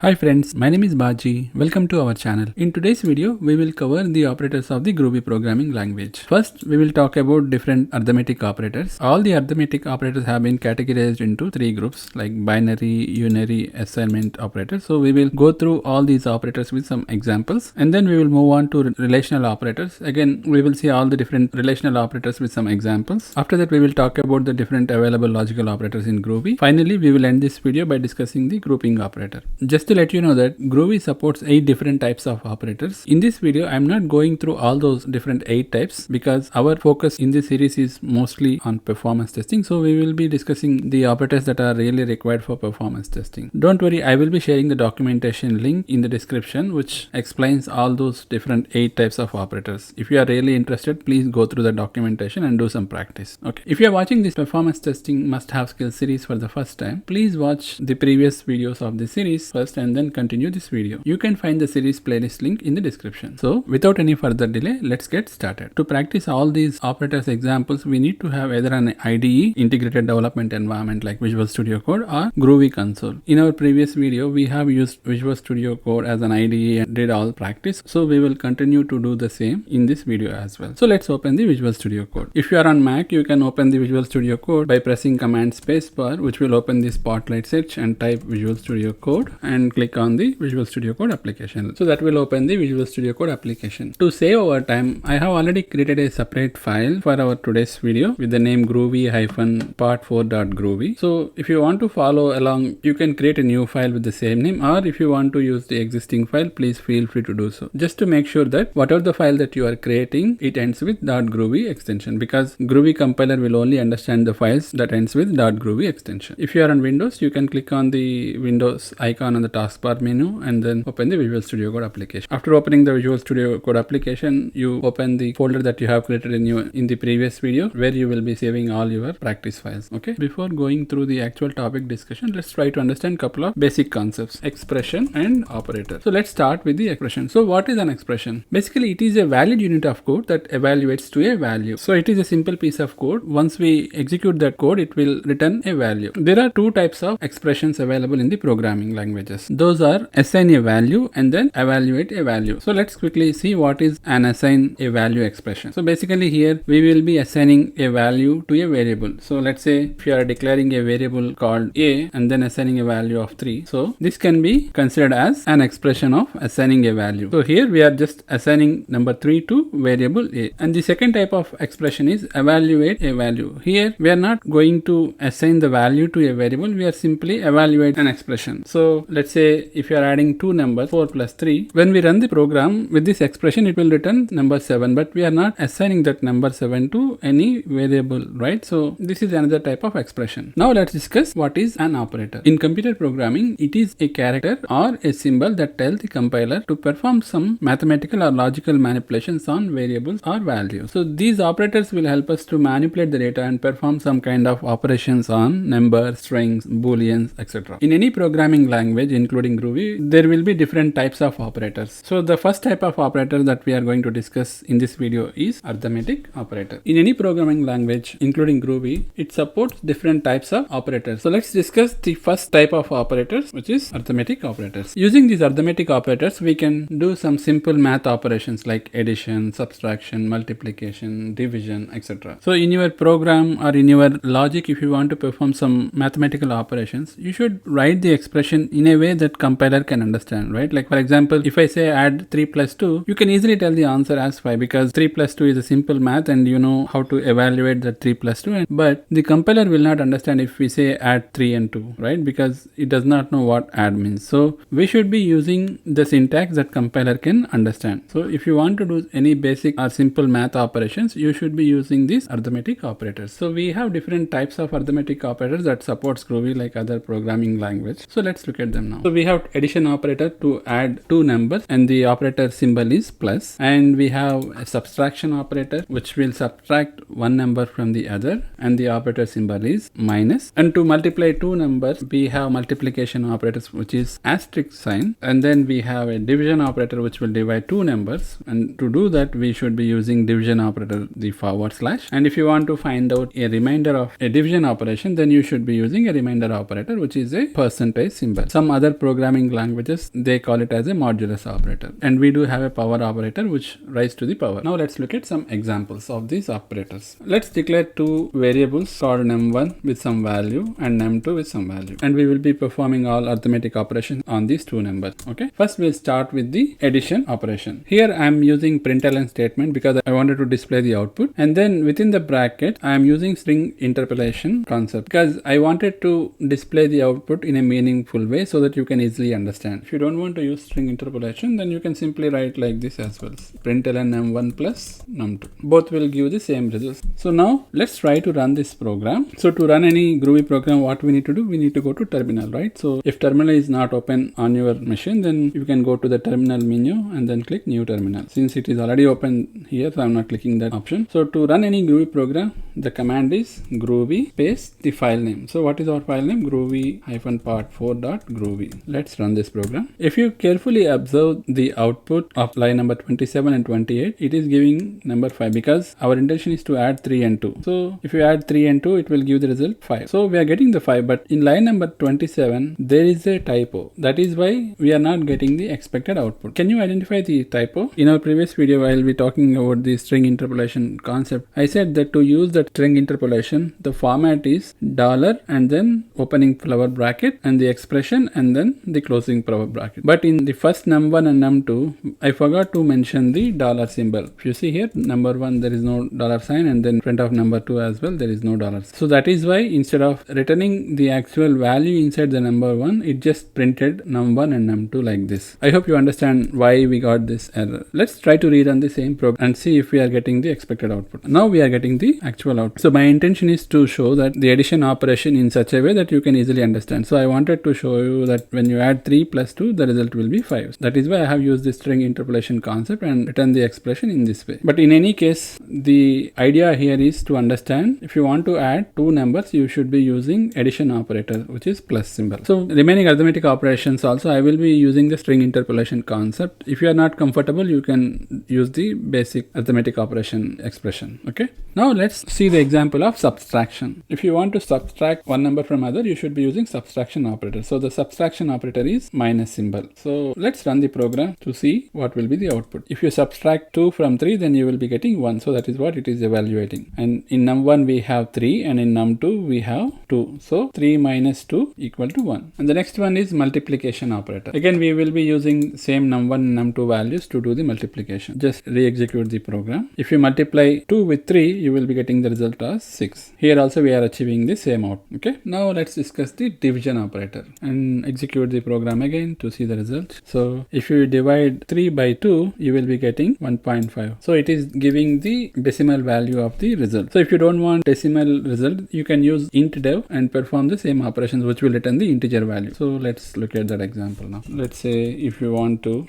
Hi friends, my name is Baji. Welcome to our channel. In today's video, we will cover the operators of the Groovy programming language. First, we will talk about different arithmetic operators. All the arithmetic operators have been categorized into three groups like binary, unary, assignment operators. So we will go through all these operators with some examples, and then we will move on to relational operators. Again, we will see all the different relational operators with some examples. After that, we will talk about the different available logical operators in Groovy. Finally, we will end this video by discussing the grouping operator. Just to let you know that Groovy supports 8 different types of operators. In this video, I'm not going through all those different 8 types because our focus in this series is mostly on performance testing. So we will be discussing the operators that are really required for performance testing. Don't worry, I will be sharing the documentation link in the description which explains all those different 8 types of operators. If you are really interested, please go through the documentation and do some practice. Okay. If you are watching this performance testing must-have skills series for the first time, please watch the previous videos of the series first and then continue this video. You can find the series playlist link in the description. So without any further delay, let's get started. To practice all these operators examples, we need to have either an IDE, integrated development environment like Visual Studio Code, or Groovy console. In our previous video, we have used Visual Studio Code as an IDE and did all practice. So we will continue to do the same in this video as well. So let's open the Visual Studio Code. If you are on Mac, you can open the Visual Studio Code by pressing Command Spacebar, which will open the Spotlight search, and type Visual Studio Code and click on the Visual Studio Code application. So that will open the Visual Studio Code application. To save our time, I have already created a separate file for our today's video with the name groovy-part4.groovy. So if you want to follow along, you can create a new file with the same name, or if you want to use the existing file, please feel free to do so. Just to make sure that whatever the file that you are creating, it ends with .groovy extension, because Groovy compiler will only understand the files that ends with .groovy extension. If you are on Windows, you can click on the Windows icon on the taskbar menu and then open the Visual Studio Code application. After opening the Visual Studio Code application, you open the folder that you have created in the previous video where you will be saving all your practice files. Okay. Before going through the actual topic discussion, let's try to understand a couple of basic concepts: expression and operator. So let's start with the expression. So what is an expression? Basically, it is a valid unit of code that evaluates to a value. So it is a simple piece of code. Once we execute that code, it will return a value. There are two types of expressions available in the programming languages. Those are assign a value and then evaluate a value. So let's quickly see what is an assign a value expression. So basically here we will be assigning a value to a variable. So let's say if you are declaring a variable called a and then assigning a value of 3. So this can be considered as an expression of assigning a value. So here we are just assigning number 3 to variable a. And the second type of expression is evaluate a value. Here we are not going to assign the value to a variable. We are simply evaluate an expression. So let's say if you are adding two numbers 4 plus 3, when we run the program with this expression, it will return number 7, but we are not assigning that number 7 to any variable, right? So this is another type of expression. Now let's discuss what is an operator. In computer programming, it is a character or a symbol that tells the compiler to perform some mathematical or logical manipulations on variables or values. So these operators will help us to manipulate the data and perform some kind of operations on numbers, strings, booleans, etc. In any programming language, including Groovy, there will be different types of operators. So the first type of operator that we are going to discuss in this video is arithmetic operator. In any programming language, including Groovy, it supports different types of operators. So let's discuss the first type of operators, which is arithmetic operators. Using these arithmetic operators, we can do some simple math operations like addition, subtraction, multiplication, division, etc. So in your program or in your logic, if you want to perform some mathematical operations, you should write the expression in a way that compiler can understand, right? Like for example, if I say add 3 plus 2, you can easily tell the answer as 5 because 3 plus 2 is a simple math and you know how to evaluate that 3 plus 2. But the compiler will not understand if we say add 3 and 2, right? Because it does not know what add means. So we should be using the syntax that compiler can understand. So if you want to do any basic or simple math operations, you should be using these arithmetic operators. So we have different types of arithmetic operators that supports Groovy like other programming language. So let's look at them now. So we have addition operator to add two numbers and the operator symbol is plus, and we have a subtraction operator which will subtract one number from the other and the operator symbol is minus, and to multiply two numbers we have multiplication operators which is asterisk sign, and then we have a division operator which will divide two numbers, and to do that we should be using division operator, the forward slash. And if you want to find out a remainder of a division operation, then you should be using a remainder operator which is a percentage symbol. Some other other programming languages, they call it as a modulus operator. And we do have a power operator which rise to the power. Now let's look at some examples of these operators. Let's declare two variables called num1 with some value and num2 with some value. And we will be performing all arithmetic operations on these two numbers. Okay. First we'll start with the addition operation. Here I am using println statement because I wanted to display the output. And then within the bracket, I am using string interpolation concept because I wanted to display the output in a meaningful way so that you can easily understand. If you don't want to use string interpolation, then you can simply write like this as well. Println num1 plus num2. Both will give the same results. So now let's try to run this program. So to run any Groovy program, what we need to do? We need to go to terminal, right? So if terminal is not open on your machine, then you can go to the terminal menu and then click new terminal. Since it is already open here, so I'm not clicking that option. So to run any Groovy program, the command is groovy space the file name. So what is our file name? groovy-part4.groovy. Let's run this program. If you carefully observe the output of line number 27 and 28, it is giving number 5 because our intention is to add 3 and 2. So if you add 3 and 2, it will give the result 5. So we are getting the 5, but in line number 27, there is a typo. That is why we are not getting the expected output. Can you identify the typo? In our previous video, while we talking about the string interpolation concept, I said that to use the string interpolation, the format is $ and then opening flower bracket and the expression and then the closing flower bracket. But in the first num1 and num2, I forgot to mention the $ symbol. If you see here, number 1, there is no $sign, and then in front of number 2 as well, there is no $. So that is why instead of returning the actual value inside the number 1, it just printed num1 and num2 like this. I hope you understand why we got this error. Let's try to rerun the same program and see if we are getting the expected output. Now we are getting the actual output. So my intention is to show that the addition operation in such a way that you can easily understand. So I wanted to show you that when you add 3 plus 2, the result will be 5. That is why I have used the string interpolation concept and written the expression in this way. But in any case, the idea here is to understand if you want to add two numbers, you should be using addition operator, which is plus symbol. So remaining arithmetic operations also, I will be using the string interpolation concept. If you are not comfortable, you can use the basic arithmetic operation expression. Okay. Now let's see the example of subtraction. If you want to subtract one number from other, you should be using subtraction operator. So the subtraction operator is minus symbol. So let's run the program to see what will be the output. If you subtract 2 from 3, then you will be getting 1. So that is what it is evaluating. And in num1 we have 3 and in num2 we have 2. So 3 minus 2 equal to 1. And the next one is multiplication operator. Again, we will be using same num1 and num2 values to do the multiplication. Just re-execute the program. If you multiply 2 with 3, you will be getting the result as 6. Here also we are achieving the same out. Okay. Now let's discuss the division operator and execute the program again to see the result. So if you divide 3 by 2, you will be getting 1.5. So it is giving the decimal value of the result. So if you don't want decimal result, you can use int dev and perform the same operations which will return the integer value. So let's look at that example now. Let's say if you want to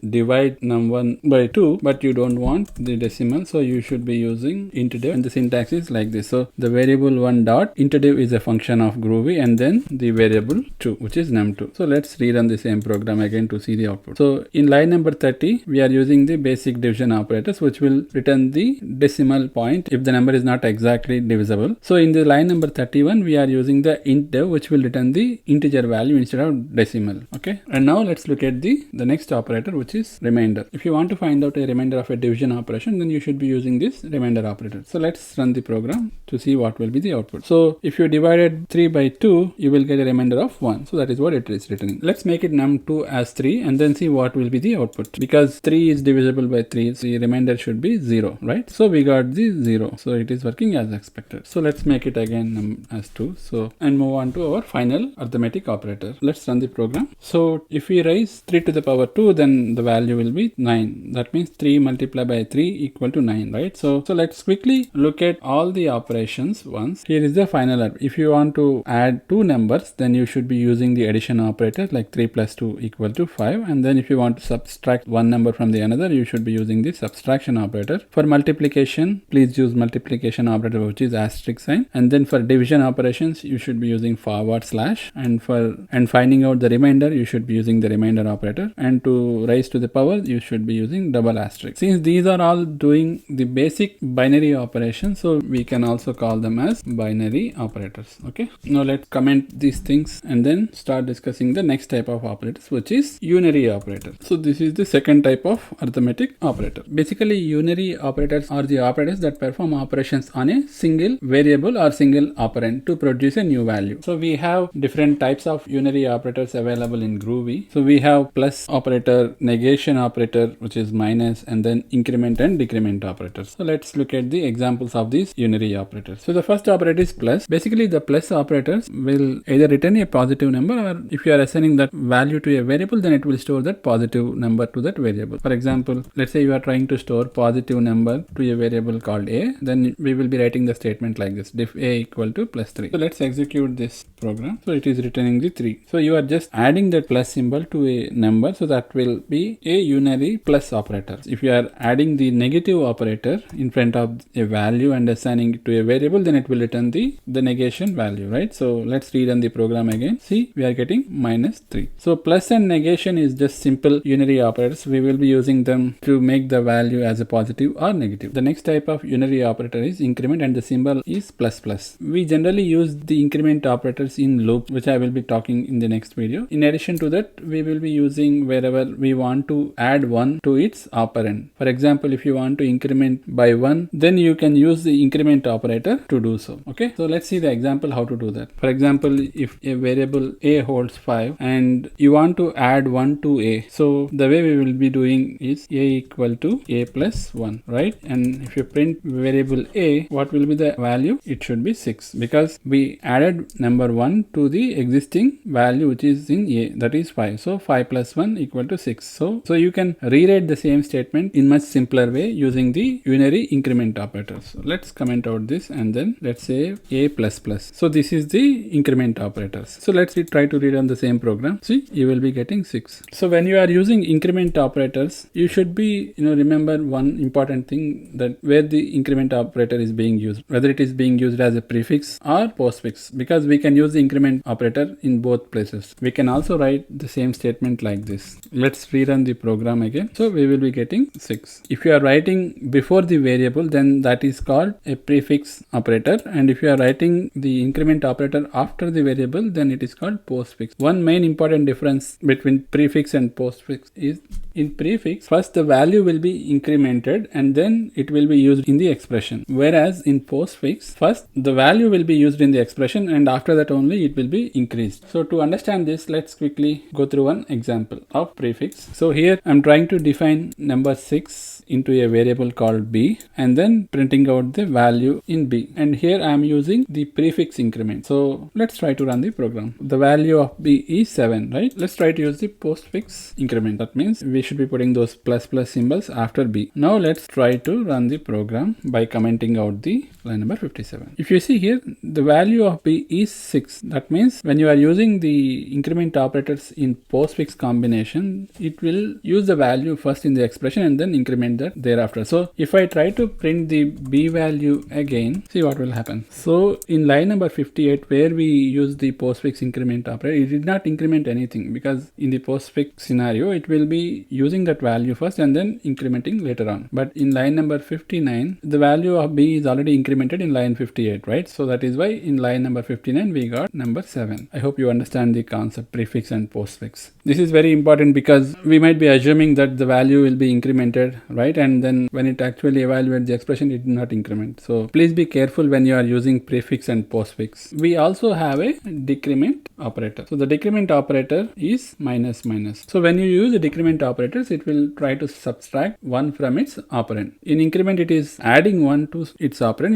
divide num1 by 2, but you don't want the decimal, so you should be using int dev, and the syntax is like this. So the variable 1 dot int dev is a function of Groovy and then the variable 2, which is num2. So let's rerun the same program again to see the output. So in line number 30, we are using the basic division operators, which will return the decimal point if the number is not exactly divisible. So in the line number 31, we are using the int dev, which will return the integer value instead of decimal. Okay. And now let's look at the next operator, which is remainder. If you want to find out a remainder of a division operation, then you should be using this remainder operator. So let's run the program to see what will be the output. So if you divided 3 by 2, you will get a remainder of 1. So that is what it is returning. Let's make it num2 as 3 and then see what will be the output. Because 3 is divisible by 3, so the remainder should be 0, right? So we got the 0. So it is working as expected. So let's make it again num as 2. So and move on to our final arithmetic operator. Let's run the program. So if we raise 3 to the power 2, then the value will be 9. That means 3 multiplied by 3 equal to 9, right? So let's quickly look at all the operations once. Here is the final. If you want to add two numbers, then you should be using the addition operator like 3 plus 2 equal to 5. And then if you want to subtract one number from the another, you should be using the subtraction operator. For multiplication, please use multiplication operator, which is asterisk sign. And then for division operations, you should be using forward slash. And finding out the remainder, you should be using the remainder operator. And to raise to the power, you should be using double asterisk. Since these are all doing the basic binary operations, so we can also call them as binary operators. Okay. Now let's comment these things and then start discussing discussing the next type of operators, which is unary operator. So this is the second type of arithmetic operator. Basically, unary operators are the operators that perform operations on a single variable or single operand to produce a new value. So we have different types of unary operators available in Groovy. So we have plus operator, negation operator, which is minus, and then increment and decrement operators. So let's look at the examples of these unary operators. So the first operator is plus. Basically, the plus operators will either return a positive number, or if you are assigning that value to a variable, then it will store that positive number to that variable. For example, let's say you are trying to store positive number to a variable called a, then we will be writing the statement like this: def a equal to plus 3. So let's execute this program. So it is returning the 3. So you are just adding that plus symbol to a number, so that will be a unary plus operator. If you are adding the negative operator in front of a value and assigning it to a variable, then it will return the negation value, right? So let's read on the program again. See, we are getting minus 3. So plus and negation is just simple unary operators. We will be using them to make the value as a positive or negative. The next type of unary operator is increment, and the symbol is plus plus. We generally use the increment operators in loop, which I will be talking in the next video. In addition to that, we will be using wherever we want to add 1 to its operand. For example, if you want to increment by 1, then you can use the increment operator to do so. Okay, so let's see the example how to do that. For example, if a variable a holds 5 and you want to add 1 to a, so the way we will be doing is a equal to a plus 1, right? And if you print variable a, what will be the value? It should be 6, because we added number 1 to the existing value which is in a, that is 5. So 5 plus 1 equal to 6. So you can rewrite the same statement in much simpler way using the unary increment operators. So let's comment out this, and then let's say a plus plus. So this is the increment operators. So let's try to read on the same program. See, you will be getting 6. So when you are using increment operators, you should be, remember one important thing, that where the increment operator is being used, whether it is being used as a prefix or postfix, because we can use the increment operator in both places. We can also write the same statement like this. Let's rerun the program again. So we will be getting 6. If you are writing before the variable, then that is called a prefix operator, and if you are writing the increment operator after the variable, then it is called postfix. One main important difference between prefix and postfix is, in prefix, first the value will be incremented and then it will be used in the expression, whereas in postfix, first the value will be used in the expression and after that only it will be increased. So to understand this, let's quickly go through one example of prefix. So here I'm trying to define number 6 into a variable called b and then printing out the value in b, and here I am using the prefix increment. So let's try to run the program. The value of b is 7, right? Let's try to use the postfix increment. That means we should be putting those plus plus symbols after b. Now let's try to run the program by commenting out the line number 57. If you see here, the value of b is 6. That means when you are using the increment operators in postfix combination, it will use the value first in the expression and then increment that thereafter. So if I try to print the b value again, see what will happen. So in line number 58, where we use the postfix increment operator, it did not increment anything, because in the postfix scenario it will be using that value first and then incrementing later on. But in line number 59, the value of b is already incremented in line 58, right? So that is why in line number 59 we got number 7. I hope you understand the concept prefix and postfix. This is very important because we might be assuming that the value will be incremented, right? And then when it actually evaluates the expression, it did not increment. So please be careful when you are using prefix and postfix. We also have a decrement operator. So the decrement operator is minus minus. So when you use the decrement operators, it will try to subtract 1 from its operand. In increment, it is adding 1 to its operand.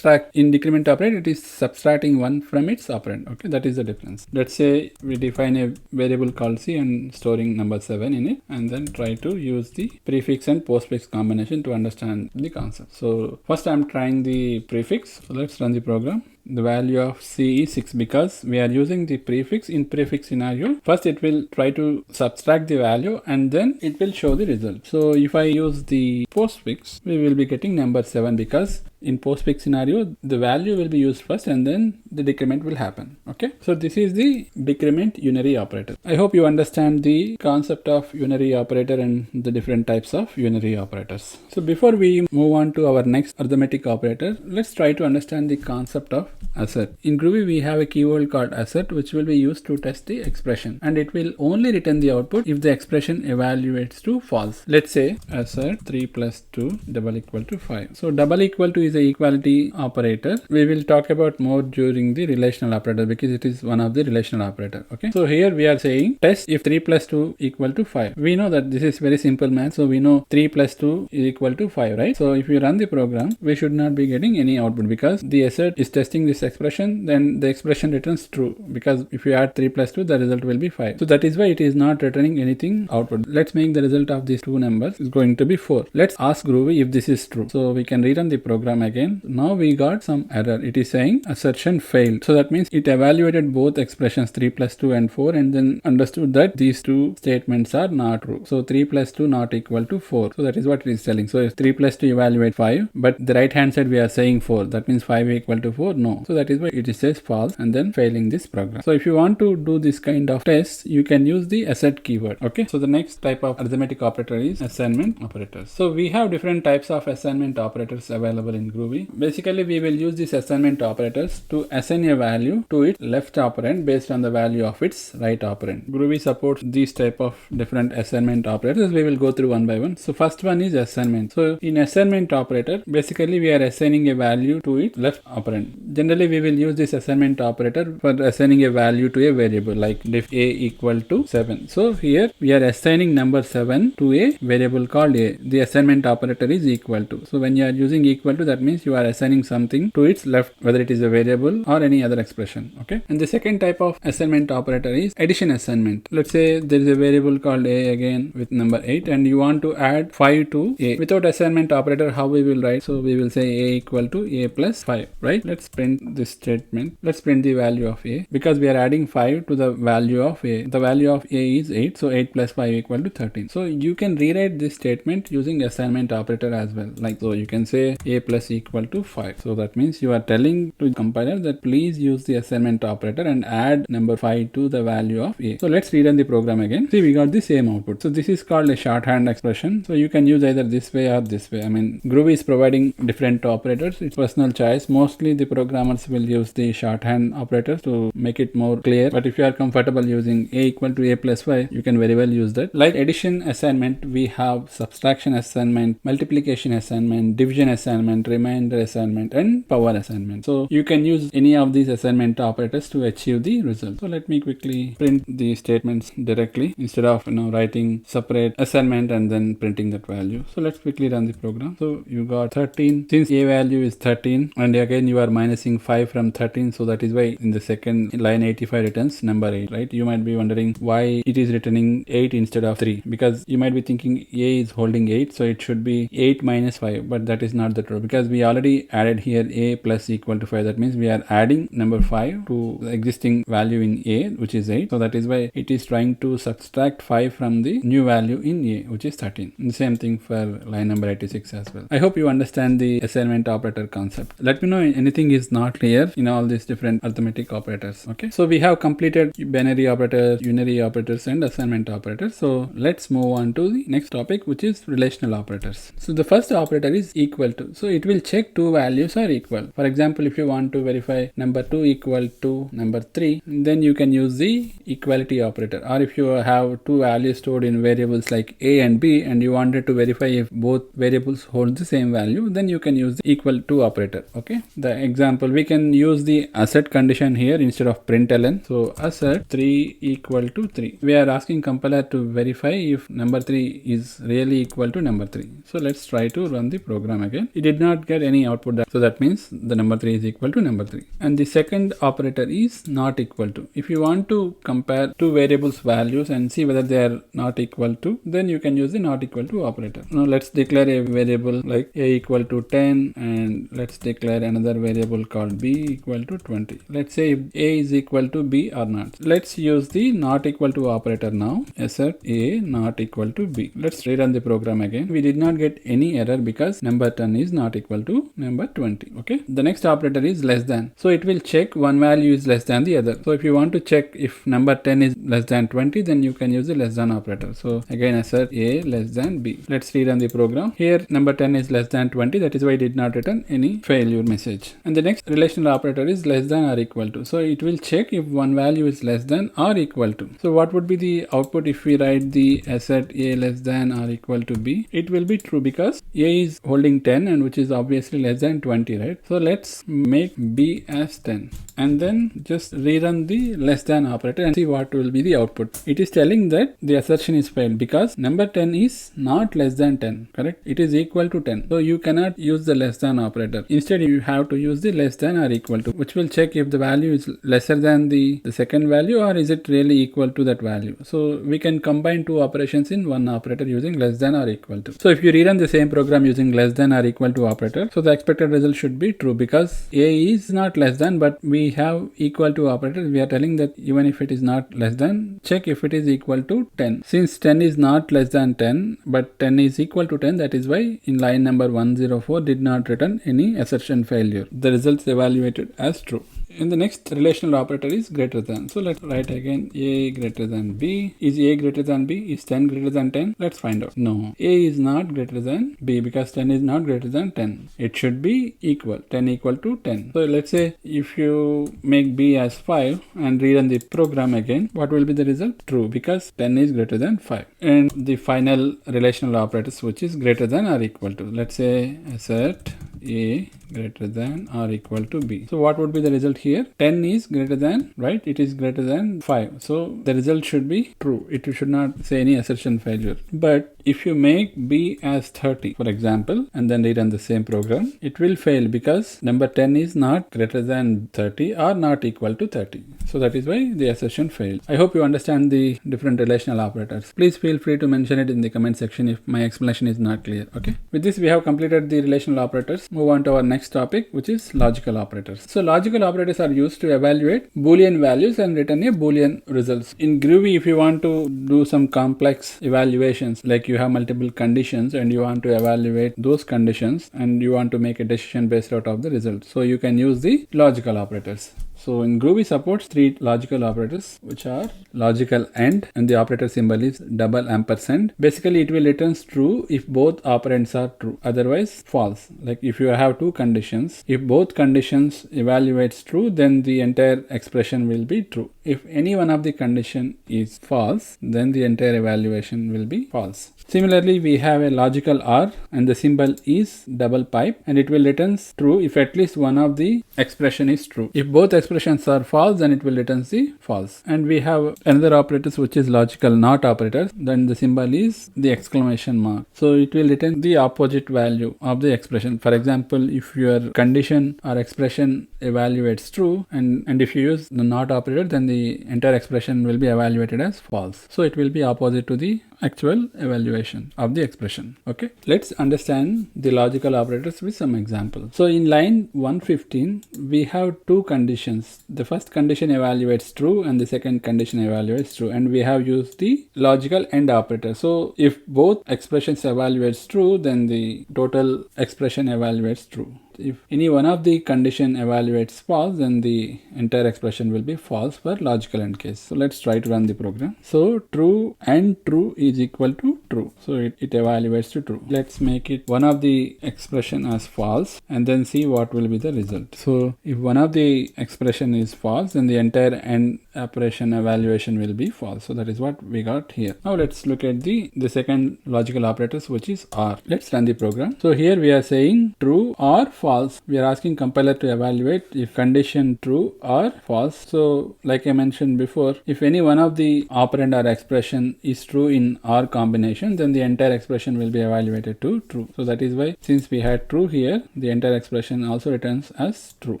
In decrement operator, it is subtracting 1 from its operand. Okay, that is the difference. Let's say we define a variable called c and storing number 7 in it, and then try to use the prefix and postfix combination to understand the concept. So first I'm trying the prefix. So let's run the program. The value of c is 6 because we are using the prefix. In prefix scenario, first it will try to subtract the value and then it will show the result. So if I use the postfix, we will be getting number 7 because in postfix scenario, the value will be used first and then the decrement will happen. Okay, so this is the decrement unary operator. I hope you understand the concept of unary operator and the different types of unary operators. So before we move on to our next arithmetic operator, let's try to understand the concept of assert. In Groovy, we have a keyword called assert, which will be used to test the expression, and it will only return the output if the expression evaluates to false. Let's say assert 3 plus 2 double equal to 5. So double equal to is a equality operator. We will talk about more during the relational operator because it is one of the relational operator. Okay, so here we are saying test if 3 plus 2 equal to 5. We know that this is very simple math, so we know 3 plus 2 is equal to 5, right? So if you run the program, we should not be getting any output because the assert is testing this expression, then the expression returns true, because if you add 3 plus 2, the result will be 5. So that is why it is not returning anything output. Let's make the result of these two numbers is going to be 4. Let's ask Groovy if this is true. So we can rerun the program again. Now we got some error. It is saying assertion failed. So that means it evaluated both expressions 3 plus 2 and 4 and then understood that these two statements are not true. So 3 plus 2 not equal to 4. So that is what it is telling. So if 3 plus 2 evaluate 5, but the right hand side we are saying 4. That means 5 equal to 4? No. So that is why it says false and then failing this program. So if you want to do this kind of tests, you can use the assert keyword. Okay. So the next type of arithmetic operator is assignment operators. So we have different types of assignment operators available in Groovy. Basically, we will use these assignment operators to assign a value to its left operand based on the value of its right operand. Groovy supports these type of different assignment operators. We will go through one by one. So first one is assignment. So in assignment operator, basically we are assigning a value to its left operand. Generally, we will use this assignment operator for assigning a value to a variable like if a equal to 7. So here we are assigning number 7 to a variable called a. The assignment operator is equal to. So when you are using equal to, that means you are assigning something to its left, whether it is a variable or any other expression. Okay. And the second type of assignment operator is addition assignment. Let's say there is a variable called a again with number 8 and you want to add 5 to a. Without assignment operator, how we will write? So we will say a equal to a plus 5, right? Let's print this statement. Let's print the value of a because we are adding 5 to the value of a. The value of a is 8. So 8 plus 5 equal to 13. So you can rewrite this statement using assignment operator as well. Like so you can say a plus equal to 5. So that means you are telling to the compiler that please use the assignment operator and add number 5 to the value of a. So let's rerun the program again. See, we got the same output. So this is called a shorthand expression. So you can use either this way or this way. I mean, Groovy is providing different operators. It's personal choice. Mostly the programmers will use the shorthand operators to make it more clear. But if you are comfortable using a equal to a plus 5, you can very well use that. Like addition assignment, we have subtraction assignment, multiplication assignment, division assignment, remainder assignment, and power assignment. So you can use any of these assignment operators to achieve the result. So let me quickly print the statements directly instead of writing separate assignment and then printing that value. So let's quickly run the program. So you got 13. Since a value is 13 and again you are minusing 5 from 13, so that is why in the second line 85 returns number 8, right? You might be wondering why it is returning 8 instead of 3, because you might be thinking a is holding 8, so it should be 8 minus 5, but that is not the truth because we already added here a plus equal to 5. That means we are adding number 5 to the existing value in a, which is 8. So that is why it is trying to subtract 5 from the new value in a, which is 13. And the same thing for line number 86 as well. I hope you understand the assignment operator concept. Let me know if anything is not clear in all these different arithmetic operators. Okay, so we have completed binary operators, unary operators, and assignment operators. So let's move on to the next topic, which is relational operators. So the first operator is equal to. So it will check two values are equal. For example, if you want to verify number 2 equal to number 3, then you can use the equality operator. Or if you have two values stored in variables like a and b and you wanted to verify if both variables hold the same value, then you can use the equal to operator. Okay, the example, we can use the assert condition here instead of println. So assert 3 equal to 3. We are asking compiler to verify if number 3 is really equal to number 3. So let's try to run the program again. It did not get any output there. So that means the number 3 is equal to number 3. And the second operator is not equal to. If you want to compare two variables values and see whether they are not equal to, then you can use the not equal to operator. Now let's declare a variable like a equal to 10 and let's declare another variable called b equal to 20. Let's say if a is equal to b or not. Let's use the not equal to operator now. Assert a not equal to b. Let's rerun the program again. We did not get any error because number 10 is not equal equal to number 20. Okay. The next operator is less than. So it will check one value is less than the other. So if you want to check if number 10 is less than 20, then you can use the less than operator. So again assert A less than B. Let's rerun the program. Here number 10 is less than 20. That is why it did not return any failure message. And the next relational operator is less than or equal to. So it will check if one value is less than or equal to. So what would be the output if we write the assert A less than or equal to B? It will be true because A is holding 10 and which is obviously less than 20, right? So let's make B as 10 and then just rerun the less than operator and see what will be the output. It is telling that the assertion is failed because number 10 is not less than 10, correct? It is equal to 10. So you cannot use the less than operator. Instead, you have to use the less than or equal to, which will check if the value is lesser than the second value or is it really equal to that value. So we can combine two operations in one operator using less than or equal to. So if you rerun the same program using less than or equal to operator, so the expected result should be true because A is not less than, but we have equal to operator. We are telling that even if it is not less than, check if it is equal to 10. Since 10 is not less than 10, but 10 is equal to 10, that is why in line number 104 did not return any assertion failure. The results evaluated as true. In the next relational operator is greater than. So let's write again A greater than B. Is A greater than B? Is 10 greater than 10? Let's find out. No, A is not greater than B because 10 is not greater than 10. It should be equal, 10 equal to 10. So let's say if you make B as 5 and rerun the program again, what will be the result? True, because 10 is greater than 5. And the final relational operators which is greater than or equal to. Let's say assert A greater than or equal to B. So what would be the result here? 10 is greater than, right? It is greater than 5. So the result should be true. It should not say any assertion failure. But if you make B as 30, for example, and then rerun the same program, it will fail because number 10 is not greater than 30 or not equal to 30. So that is why the assertion failed. I hope you understand the different relational operators. Please feel free to mention it in the comment section if my explanation is not clear. Okay. With this, we have completed the relational operators. Move on to our next topic, which is logical operators. So logical operators are used to evaluate Boolean values and return a Boolean results. In Groovy, if you want to do some complex evaluations, like you have multiple conditions and you want to evaluate those conditions and you want to make a decision based out of the result, so you can use the logical operators. So in Groovy supports 3 logical operators, which are logical AND, and the operator symbol is double ampersand. Basically, it will return true if both operands are true, otherwise false. Like if you have 2 conditions, if both conditions evaluates true, then the entire expression will be true. If any one of the condition is false, then the entire evaluation will be false. Similarly, we have a logical OR and the symbol is double pipe, and it will return true if at least one of the expression is true. If both expressions are false, then it will return the false. And we have another operators which is logical NOT operator, then the symbol is the exclamation mark. So it will return the opposite value of the expression. For example, if your condition or expression evaluates true and if you use the NOT operator, then the entire expression will be evaluated as false. So it will be opposite to the actual evaluation of the expression. Okay, let's understand the logical operators with some examples. So in line 115, we have 2 conditions. The first condition evaluates true and the second condition evaluates true, and we have used the logical AND operator. So if both expressions evaluates true, then the total expression evaluates true. If any one of the condition evaluates false, then the entire expression will be false for logical AND case. So let's try to run the program. So true and true is equal to true. So it evaluates to true. Let's make it one of the expression as false and then see what will be the result. So if one of the expression is false, then the entire AND operation evaluation will be false. So that is what we got here. Now let's look at the second logical operators, which is OR. Let's run the program. So here we are saying true or false. We are asking compiler to evaluate if condition true or false. So like I mentioned before, if any one of the operand or expression is true in OR combination, then the entire expression will be evaluated to true. So that is why, since we had true here, the entire expression also returns as true.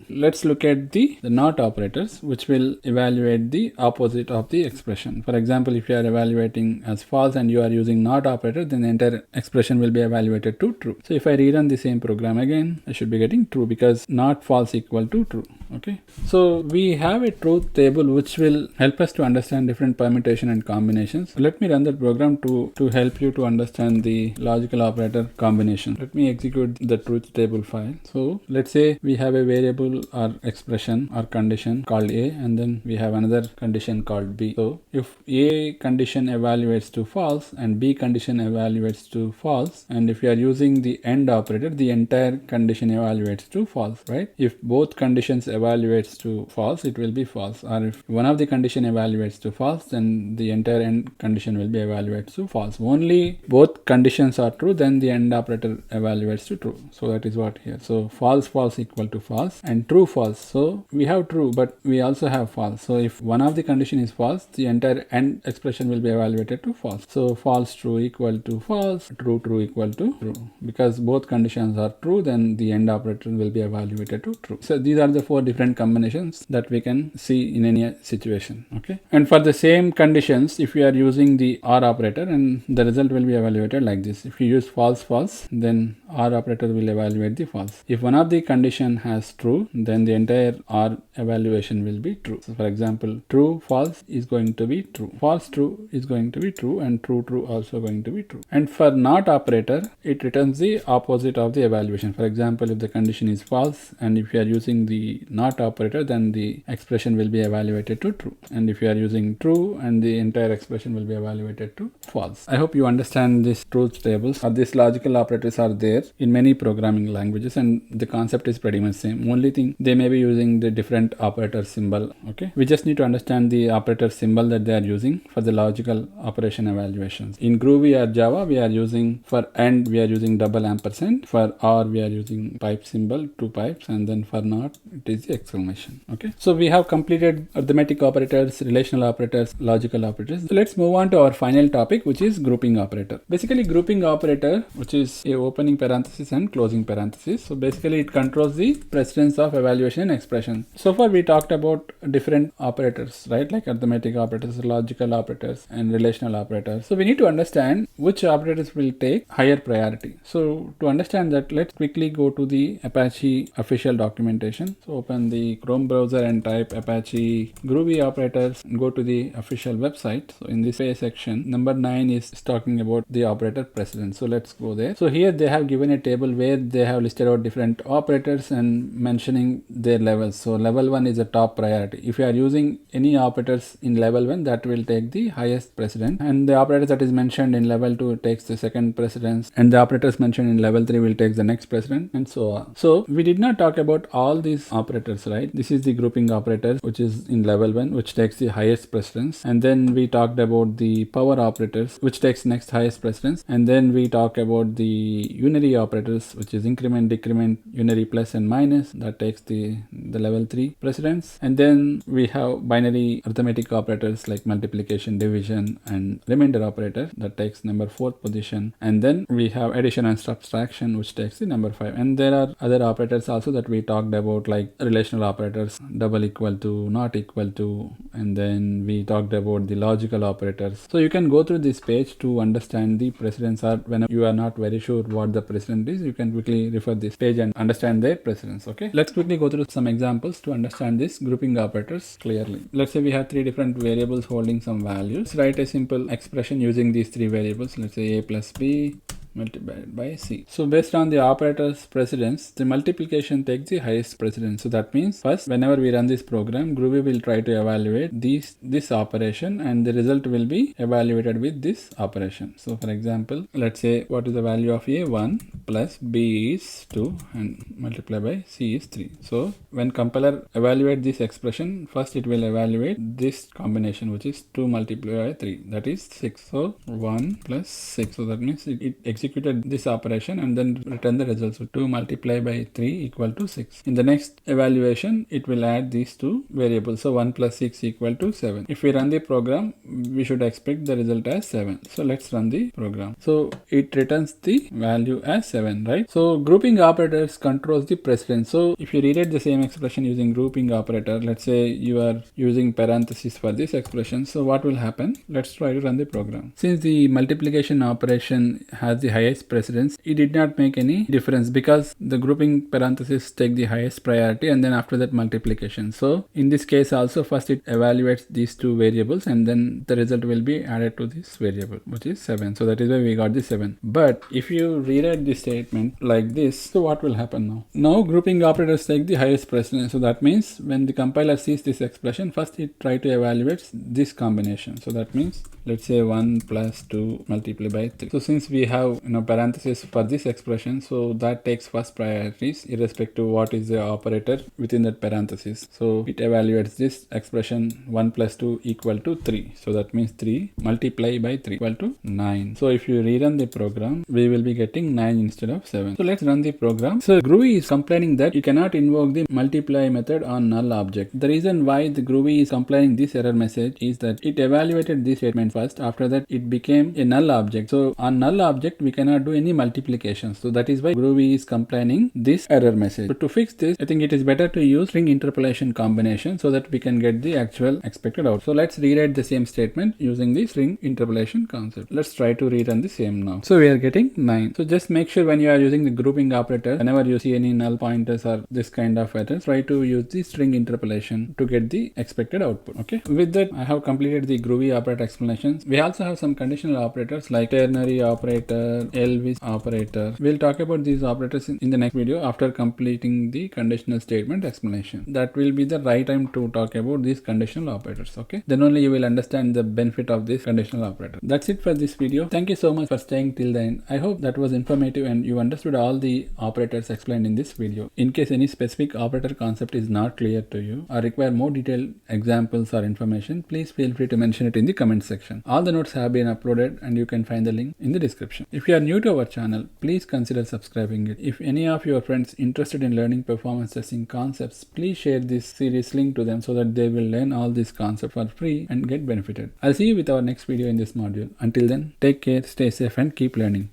Let's look at the NOT operators, which will evaluate evaluate the opposite of the expression. For example, if you are evaluating as false and you are using not operator, then the entire expression will be evaluated to true. So if I rerun the same program again, I should be getting true because not false equal to true. Okay, so we have a truth table which will help us to understand different permutation and combinations. So let me run that program to help you to understand the logical operator combination. Let me execute the truth table file. So let's say we have a variable or expression or condition called A, and then we have another condition called B. So if A condition evaluates to false and B condition evaluates to false, and if you are using the AND operator, the entire condition evaluates to false, right? If both conditions evaluates to false, it will be false, or if one of the condition evaluates to false, then the entire AND condition will be evaluated to false. Only both conditions are true, then the AND operator evaluates to true. So that is what here. So false equal to false and true false. So we have true, but we also have false. So if one of the condition is false, the entire AND expression will be evaluated to false. So false true equal to false, true equal to true. Because both conditions are true, then the AND operator will be evaluated to true. So these are the four different combinations that we can see in any situation. Okay, and for the same conditions, if you are using the OR operator, and the result will be evaluated like this. If you use false, then OR operator will evaluate the false. If one of the condition has true, then the entire OR evaluation will be true. So for example, true false is going to be true, false true is going to be true, and true also going to be true. And for not operator, it returns the opposite of the evaluation. For example, if the condition is false and if you are using the not operator, then the expression will be evaluated to true, and if you are using true, and the entire expression will be evaluated to false. I hope you understand these truth tables or these logical operators are there in many programming languages, and the concept is pretty much same. Only thing, they may be using the different operator symbol. Okay, we just need to understand the operator symbol that they are using for the logical operation evaluations. In Groovy or Java, we are using for AND we are using double ampersand, for OR we are using pipe symbol, two pipes, and then for not it is the exclamation. Okay, so we have completed arithmetic operators, relational operators, logical operators. So let's move on to our final topic, which is grouping operator. Basically, grouping operator, which is a opening parenthesis and closing parenthesis. So basically it controls the precedence of evaluation and expression. So far we talked about different operators, right? Like arithmetic operators, logical operators, and relational operators. So we need to understand which operators will take higher priority. So to understand that, let's quickly go to the Apache official documentation. So open the Chrome browser and type Apache Groovy operators and go to the official website. So in this section, number 9 is talking about the operator precedence. So let's go there. So here they have given a table where they have listed out different operators and mentioning their levels. So level 1 is a top priority. If you are using any operators in level 1, that will take the highest precedence, and the operator that is mentioned in level 2 takes the second precedence, and the operators mentioned in level 3 will take the next precedence, and so on. So we did not talk about all these operators, right? This is the grouping operators, which is in level 1, which takes the highest precedence, and then we talked about the power operators, which takes next highest precedence, and then we talk about the unary operators, which is increment, decrement, unary plus and minus, that takes the level 3 precedence, and then we have binary arithmetic operators like multiplication, division, and remainder operator that takes number 4th position, and then we have addition and subtraction, which takes the number 5, and there are other operators also that we talked about, like relational operators, double equal to, not equal to, and then we talked about the logical operators. So you can go through this page to understand the precedence, or when you are not very sure what the precedent is, you can quickly refer this page and understand their precedence. Okay, let's quickly go through some examples to understand this grouping operators clearly. Let's say we have three different variables holding some values. Let's write a simple expression using these three variables. Let's say a plus b multiplied by c. So based on the operator's precedence, the multiplication takes the highest precedence. So that means first, whenever we run this program, Groovy will try to evaluate this operation, and the result will be evaluated with this operation. So for example, let's say what is the value of a? 1 plus b is 2 and multiply by c is 3. So when compiler evaluate this expression, first it will evaluate this combination, which is 2 multiplied by 3, that is 6. So 1 plus 6. So that means it executes executed this operation and then return the results. So 2 multiplied by 3 equal to 6. In the next evaluation, it will add these two variables. So 1 plus 6 equal to 7. If we run the program, we should expect the result as 7. So let's run the program. So it returns the value as 7, right? So grouping operators controls the precedence. So if you rewrite the same expression using grouping operator, let's say you are using parentheses for this expression. So what will happen? Let's try to run the program. Since the multiplication operation has the highest precedence, it did not make any difference because the grouping parentheses take the highest priority and then after that multiplication. So in this case also, first it evaluates these two variables and then the result will be added to this variable, which is 7. So that is why we got the 7. But if you rewrite this statement like this, so what will happen now? Now grouping operators take the highest precedence. So that means when the compiler sees this expression, first it try to evaluate this combination. So that means let's say 1 plus 2 multiplied by 3. So since we have parentheses for this expression, so that takes first priorities irrespective of what is the operator within that parenthesis. So it evaluates this expression 1 plus 2 equal to 3. So that means 3 multiplied by 3 equal to 9. So if you rerun the program, we will be getting 9 instead of 7. So let's run the program. So Groovy is complaining that you cannot invoke the multiply method on null object. The reason why the Groovy is complaining this error message is that it evaluated this statement first. After that, it became a null object. So on null object, we cannot do any multiplication. So that is why Groovy is complaining this error message. So to fix this, I think it is better to use string interpolation combination so that we can get the actual expected output. So let's rewrite the same statement using the string interpolation concept. Let's try to rerun the same now. So we are getting 9. So just make sure when you are using the grouping operator, whenever you see any null pointers or this kind of errors, try to use the string interpolation to get the expected output. Okay. With that, I have completed the Groovy operator explanations. We also have some conditional operators like ternary operator, Elvis operator. We'll talk about these operators in the next video after completing the conditional statement explanation. That will be the right time to talk about these conditional operators. Okay. Then only you will understand the benefit of this conditional operator. That's it for this video. Thank you so much for staying till the end. I hope that was informative and you understood all the operators explained in this video. In case any specific operator concept is not clear to you or require more detailed examples or information, please feel free to mention it in the comment section. All the notes have been uploaded and you can find the link in the description. If you are new to our channel, please consider subscribing it. If any of your friends interested in learning performance testing concepts, please share this series link to them so that they will learn all these concepts for free and get benefited. I'll see you with our next video in this module. Until then, take care, stay safe and keep learning.